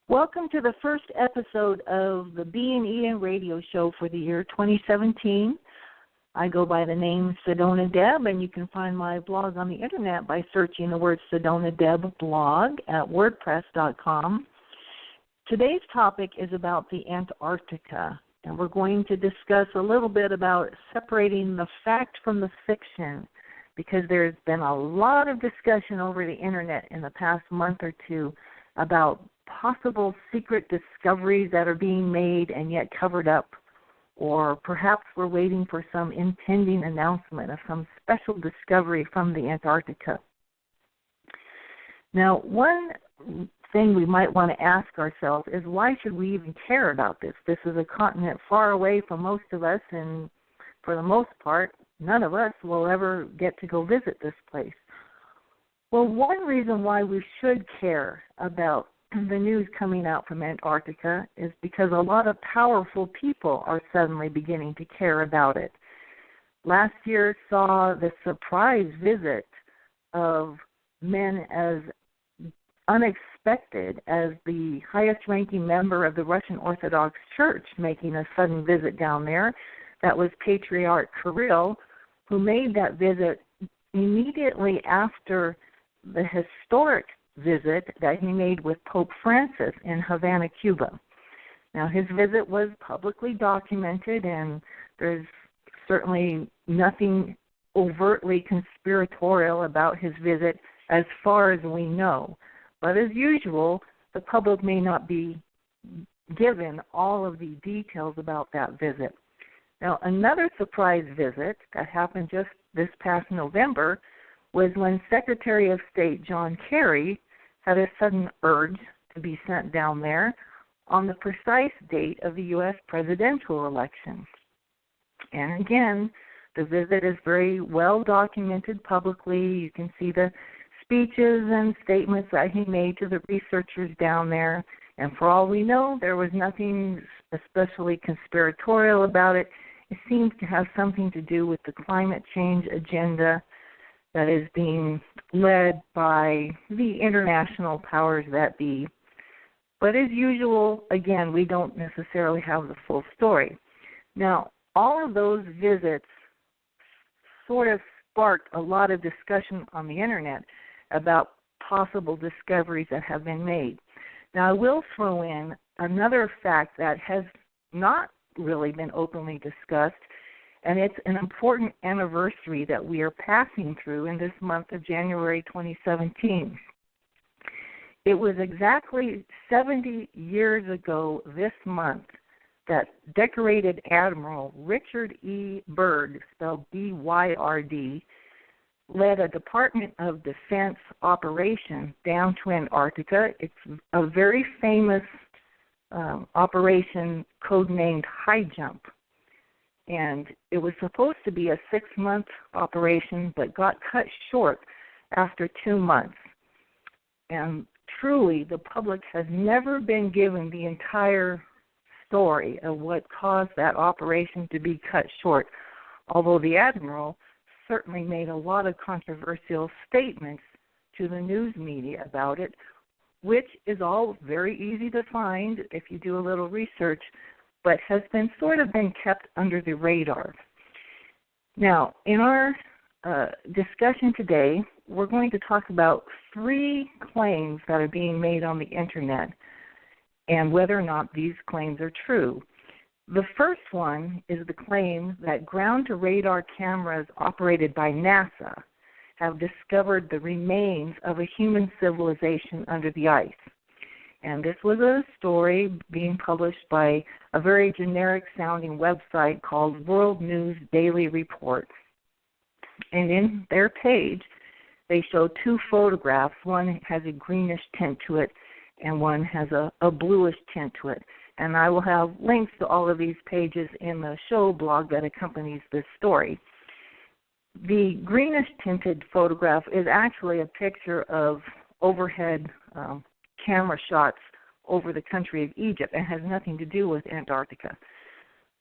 Welcome to the first episode of the B&E radio show for the year 2017. I go by the name Sedona Deb, and you can find my blog on the internet by searching the word Sedona Deb blog at wordpress.com. Today's topic is about the Antarctica, and we're going to discuss a little bit about separating the fact from the fiction, because there's been a lot of discussion over the internet in the past month or two about possible secret discoveries that are being made and yet covered up, or perhaps we're waiting for some impending announcement of some special discovery from the Antarctica. Now, one thing we might want to ask ourselves is, why should we even care about this? This is a continent far away from most of us, and for the most part, none of us will ever get to go visit this place. Well, one reason why we should care about the news coming out from Antarctica is because a lot of powerful people are suddenly beginning to care about it. Last year saw the surprise visit of men as unexpected as the highest-ranking member of the Russian Orthodox Church making a sudden visit down there. That was Patriarch Kirill, who made that visit immediately after the historic visit that he made with Pope Francis in Havana, Cuba. Now, his visit was publicly documented, and there's certainly nothing overtly conspiratorial about his visit as far as we know. But as usual, the public may not be given all of the details about that visit. Now, another surprise visit that happened just this past November was when Secretary of State John Kerry had a sudden urge to be sent down there on the precise date of the U.S. presidential election. And again, the visit is very well documented publicly. You can see the speeches and statements that he made to the researchers down there. And for all we know, there was nothing especially conspiratorial about it. It seems to have something to do with the climate change agenda that is being led by the international powers that be. But as usual, again, we don't necessarily have the full story. Now, all of those visits sort of sparked a lot of discussion on the internet about possible discoveries that have been made. Now, I will throw in another fact that has not really been openly discussed, and it's an important anniversary that we are passing through in this month of January 2017. It was exactly 70 years ago this month that decorated Admiral Richard E. Byrd, spelled B-Y-R-D, led a Department of Defense operation down to Antarctica. It's a very famous operation codenamed High Jump. And it was supposed to be a 6-month operation, but got cut short after 2 months. And truly, the public has never been given the entire story of what caused that operation to be cut short, although the Admiral certainly made a lot of controversial statements to the news media about it, which is all very easy to find if you do a little research, but has been kept under the radar. Now, in our discussion today, we're going to talk about 3 claims that are being made on the internet and whether or not these claims are true. The first one is the claim that ground-to-radar cameras operated by NASA have discovered the remains of a human civilization under the ice. And this was a story being published by a very generic-sounding website called World News Daily Report. And in their page, they show 2 photographs. One has a greenish tint to it, and one has a bluish tint to it. And I will have links to all of these pages in the show blog that accompanies this story. The greenish-tinted photograph is actually a picture of overhead camera shots over the country of Egypt and has nothing to do with Antarctica.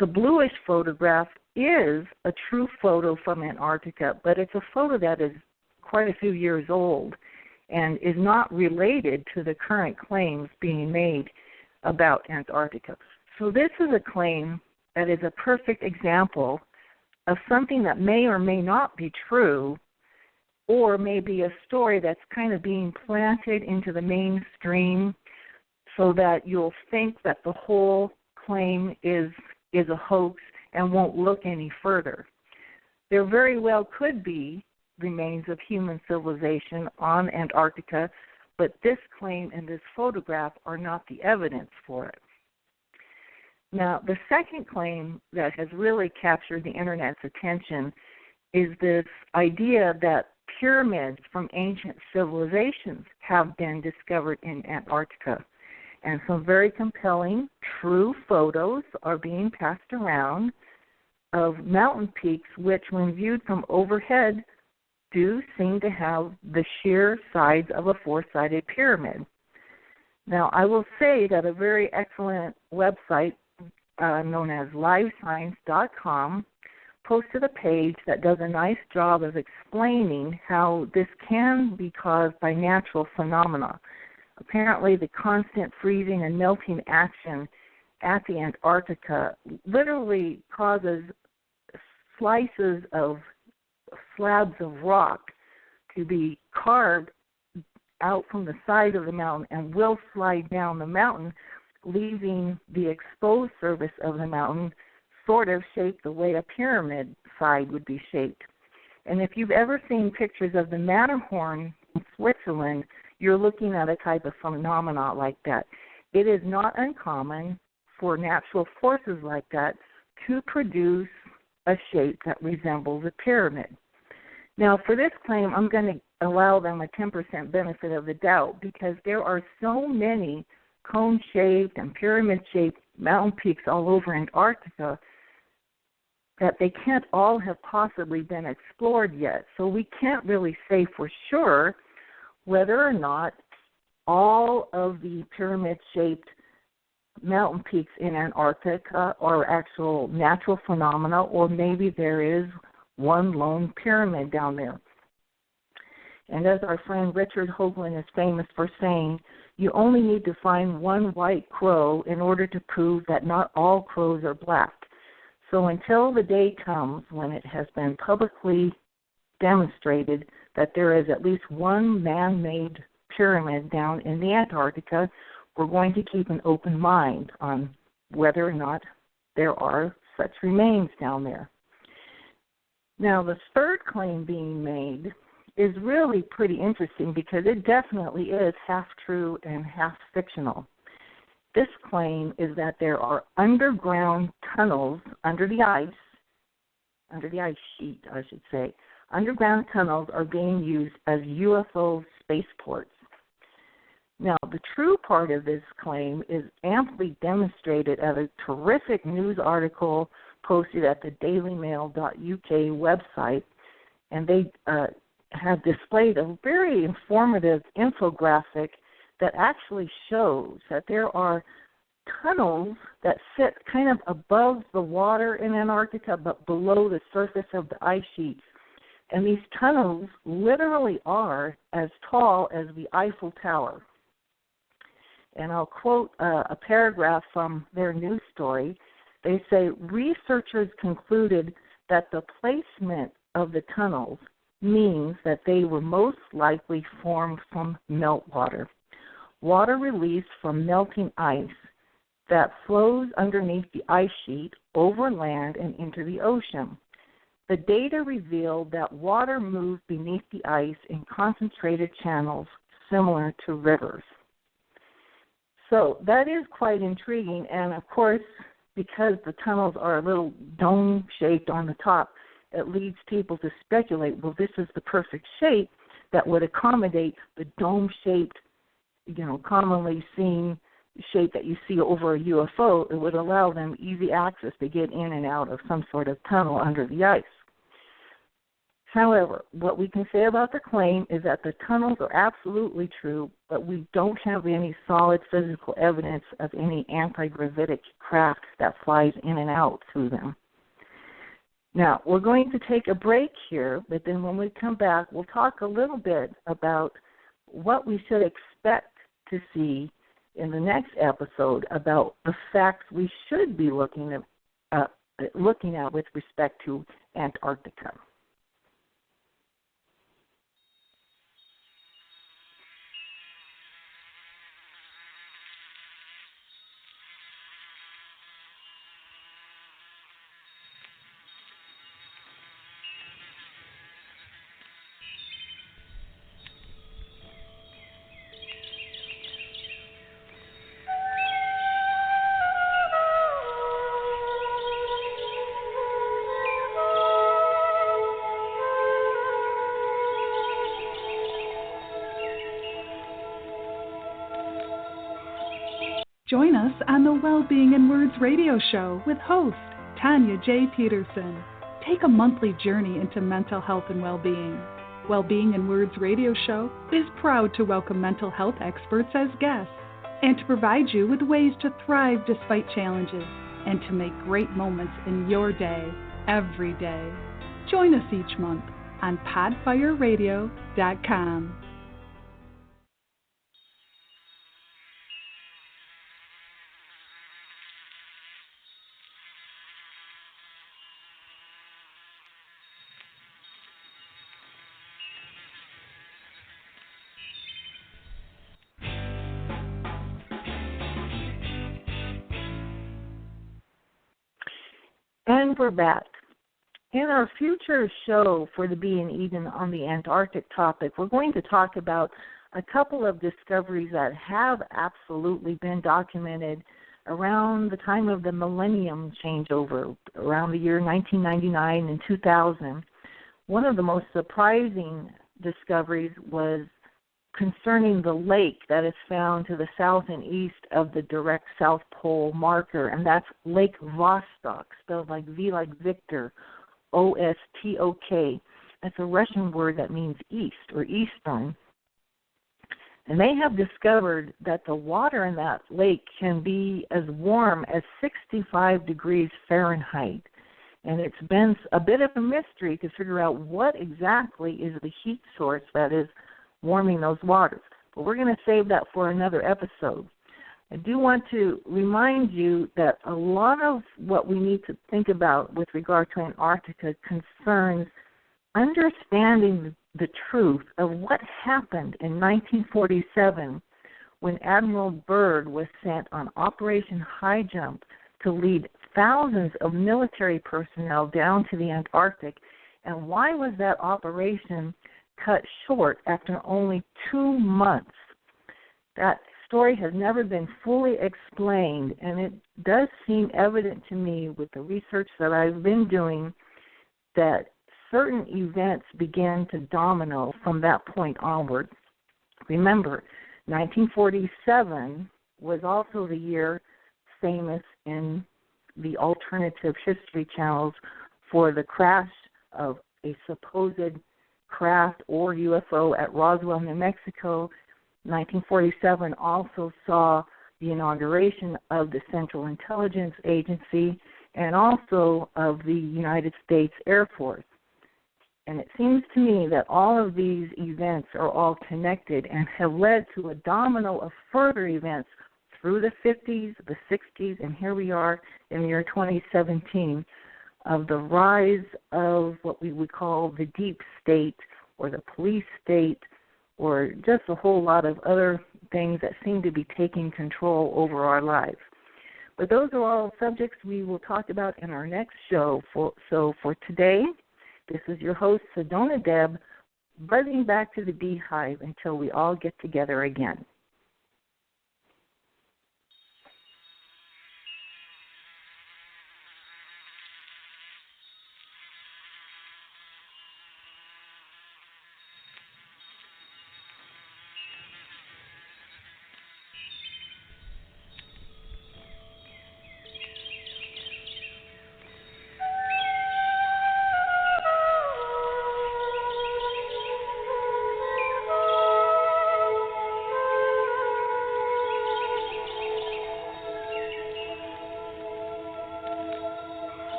The bluish photograph is a true photo from Antarctica, but it's a photo that is quite a few years old, and is not related to the current claims being made about Antarctica. So this is a claim that is a perfect example of something that may or may not be true, or maybe a story that's kind of being planted into the mainstream so that you'll think that the whole claim is a hoax and won't look any further. There very well could be remains of human civilization on Antarctica, but this claim and this photograph are not the evidence for it. Now, the second claim that has really captured the Internet's attention is this idea that pyramids from ancient civilizations have been discovered in Antarctica. And some very compelling, true photos are being passed around of mountain peaks which, when viewed from overhead, do seem to have the sheer sides of a four-sided pyramid. Now, I will say that a very excellent website known as livescience.com posted a page that does a nice job of explaining how this can be caused by natural phenomena. Apparently, the constant freezing and melting action at the Antarctica literally causes slices of slabs of rock to be carved out from the side of the mountain and will slide down the mountain, leaving the exposed surface of the mountain sort of shaped the way a pyramid side would be shaped. And if you've ever seen pictures of the Matterhorn in Switzerland, you're looking at a type of phenomena like that. It is not uncommon for natural forces like that to produce a shape that resembles a pyramid. Now, for this claim, I'm going to allow them a 10% benefit of the doubt because there are so many cone-shaped and pyramid-shaped mountain peaks all over Antarctica that they can't all have possibly been explored yet. So we can't really say for sure whether or not all of the pyramid-shaped mountain peaks in Antarctica are actual natural phenomena, or maybe there is one lone pyramid down there. And as our friend Richard Hoagland is famous for saying, you only need to find one white crow in order to prove that not all crows are black. So until the day comes when it has been publicly demonstrated that there is at least one man-made pyramid down in the Antarctica, we're going to keep an open mind on whether or not there are such remains down there. Now, the third claim being made is really pretty interesting because it definitely is half true and half fictional. This claim is that there are underground tunnels under the ice sheet, I should say. Underground tunnels are being used as UFO spaceports. Now, the true part of this claim is amply demonstrated at a terrific news article posted at the dailymail.uk website, and they have displayed a very informative infographic that actually shows that there are tunnels that sit kind of above the water in Antarctica but below the surface of the ice sheets. And these tunnels literally are as tall as the Eiffel Tower. And I'll quote a paragraph from their news story. They say, researchers concluded that the placement of the tunnels means that they were most likely formed from meltwater, water released from melting ice that flows underneath the ice sheet over land and into the ocean. The data revealed that water moved beneath the ice in concentrated channels similar to rivers. So that is quite intriguing, and of course, because the tunnels are a little dome-shaped on the top, it leads people to speculate, well, this is the perfect shape that would accommodate the dome-shaped, commonly seen shape that you see over a UFO. It would allow them easy access to get in and out of some sort of tunnel under the ice. However, what we can say about the claim is that the tunnels are absolutely true, but we don't have any solid physical evidence of any anti-gravitic craft that flies in and out through them. Now, we're going to take a break here, but then when we come back, we'll talk a little bit about what we should expect to see in the next episode about the facts we should be looking at with respect to Antarctica. Join us on the Wellbeing in Words radio show with host Tanya J. Peterson. Take a monthly journey into mental health and well-being. Wellbeing in Words radio show is proud to welcome mental health experts as guests and to provide you with ways to thrive despite challenges and to make great moments in your day, every day. Join us each month on podfireradio.com. And we're back. In our future show for the Bee in Eden on the Antarctic topic, we're going to talk about a couple of discoveries that have absolutely been documented around the time of the millennium changeover, around the year 1999 and 2000. One of the most surprising discoveries was concerning the lake that is found to the south and east of the direct South Pole marker, and that's Lake Vostok, spelled like V like Victor, Ostok. That's a Russian word that means east or eastern. And they have discovered that the water in that lake can be as warm as 65 degrees Fahrenheit. And it's been a bit of a mystery to figure out what exactly is the heat source that is warming those waters. But we're going to save that for another episode. I do want to remind you that a lot of what we need to think about with regard to Antarctica concerns understanding the truth of what happened in 1947 when Admiral Byrd was sent on Operation High Jump to lead thousands of military personnel down to the Antarctic. And why was that operation cut short after only 2 months? That story has never been fully explained, and it does seem evident to me with the research that I've been doing that certain events began to domino from that point onward. Remember, 1947 was also the year famous in the alternative history channels for the crash of a supposed craft or UFO at Roswell, New Mexico. 1947 also saw the inauguration of the Central Intelligence Agency and also of the United States Air Force. And it seems to me that all of these events are all connected and have led to a domino of further events through the 50s, the 60s, and here we are in the year 2017 of the rise of what we would call the deep state or the police state or just a whole lot of other things that seem to be taking control over our lives. But those are all subjects we will talk about in our next show. So for today, this is your host, Sedona Deb, buzzing back to the beehive until we all get together again.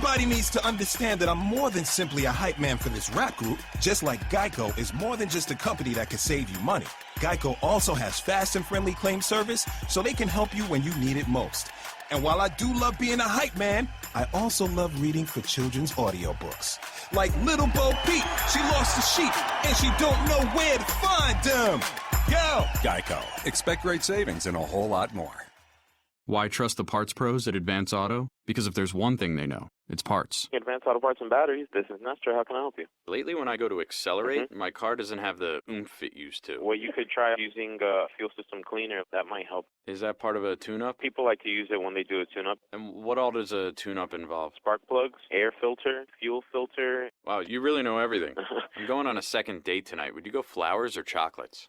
Everybody needs to understand that I'm more than simply a hype man for this rap group, just like Geico is more than just a company that can save you money. Geico also has fast and friendly claim service, so they can help you when you need it most. And while I do love being a hype man, I also love reading for children's audiobooks. Like Little Bo Peep, she lost the sheep, and she don't know where to find them. Yo! Geico. Expect great savings and a whole lot more. Why trust the parts pros at Advance Auto? Because if there's one thing they know, it's parts. Advance Auto Parts and Batteries, this is Nestor. How can I help you? Lately, when I go to accelerate, my car doesn't have the oomph it used to. Well, you could try using a fuel system cleaner. That might help. Is that part of a tune-up? People like to use it when they do a tune-up. And what all does a tune-up involve? Spark plugs, air filter, fuel filter. Wow, you really know everything. I'm going on a second date tonight. Would you go flowers or chocolates?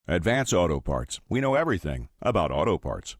Advance Auto Parts. We know everything about auto parts.